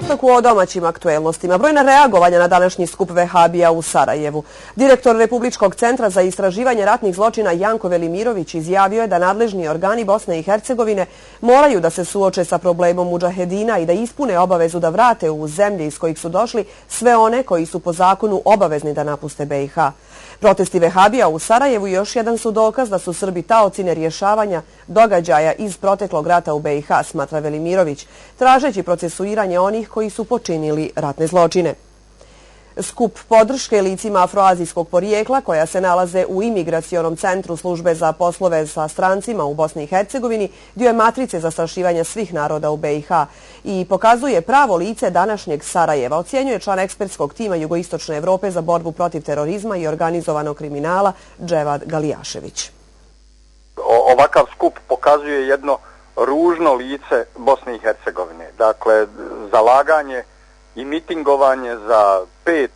Tako o domaćim aktuelnostima. Brojna reagovanja na današnji skup vehabija u Sarajevu. Direktor Republičkog centra za istraživanje ratnih zločina Janko Velimirović izjavio je da nadležni organi Bosne i Hercegovine moraju da se suoče sa problemom mudžahedina i da ispune obavezu da vrate u zemlje iz kojih su došli sve one koji su po zakonu obavezni da napuste BiH. Protesti vehabija u Sarajevu još jedan su dokaz da su Srbi taoci nerješavanja događaja iz proteklog rata u BiH, smatra Velimirović, tražeći procesuiranje onih koji su počinili ratne zločine. Skup podrške licima afroazijskog porijekla koja se nalaze u imigracionom centru službe za poslove sa strancima u Bosni i Hercegovini dio je matrice zastrašivanja svih naroda u BiH i pokazuje pravo lice današnjeg Sarajeva, ocjenjuje član ekspertskog tima Jugoistočne Evrope za borbu protiv terorizma i organizovanog kriminala Dževad Galijašević. Ovakav skup pokazuje jedno ružno lice Bosne i Hercegovine. Dakle, zalaganje i mitingovanje za 5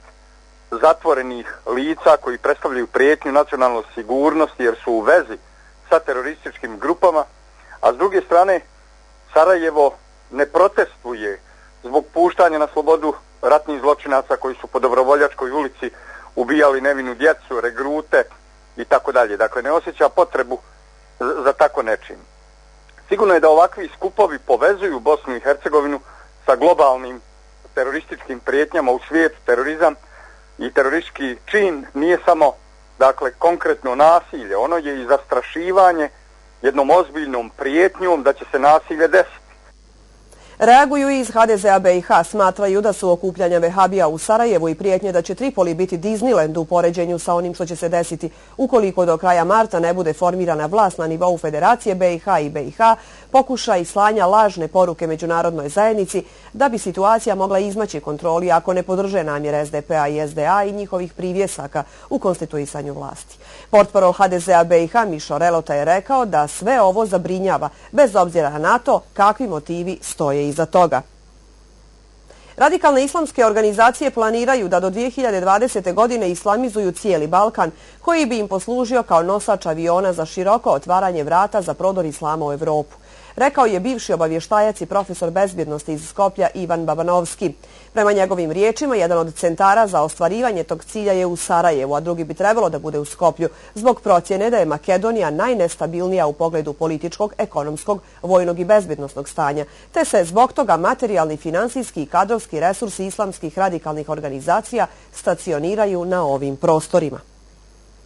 zatvorenih lica koji predstavljaju prijetnju nacionalnoj sigurnosti jer su u vezi sa terorističkim grupama, a s druge strane Sarajevo ne protestuje zbog puštanja na slobodu ratnih zločinaca koji su po Dobrovoljačkoj ulici ubijali nevinu djecu, regrute i tako dalje. Dakle, ne osjeća potrebu za tako nečim. Sigurno je da ovakvi skupovi povezuju Bosnu i Hercegovinu sa globalnim terorističkim prijetnjama u svijetu. Terorizam i teroristički čin nije samo, dakle, konkretno nasilje, ono je i zastrašivanje jednom ozbiljnom prijetnjom da će se nasilje desiti. Reaguju i iz HDZ-a BiH, smatraju da su okupljanja vehabija u Sarajevu i prijetnje da će Tripoli biti Disneyland u poređenju sa onim što će se desiti ukoliko do kraja marta ne bude formirana vlast na nivou Federacije BiH i BiH, pokušaj slanja lažne poruke međunarodnoj zajednici da bi situacija mogla izmaći kontroli ako ne podrže namjere SDP-a i SDA i njihovih privjesaka u konstituisanju vlasti. Portparol HDZ-a BiH Mišo Relota je rekao da sve ovo zabrinjava, bez obzira na to kakvi motivi stoje iza toga. Radikalne islamske organizacije planiraju da do 2020. godine islamizuju cijeli Balkan, koji bi im poslužio kao nosač aviona za široko otvaranje vrata za prodor islama u Evropu. Rekao je bivši obavještajac i profesor bezbjednosti iz Skoplja Ivan Babanovski. Prema njegovim riječima, jedan od centara za ostvarivanje tog cilja je u Sarajevu, a drugi bi trebalo da bude u Skoplju, zbog procjene da je Makedonija najnestabilnija u pogledu političkog, ekonomskog, vojnog i bezbjednosnog stanja, te se zbog toga materijalni, finansijski i kadrovski resursi islamskih radikalnih organizacija stacioniraju na ovim prostorima.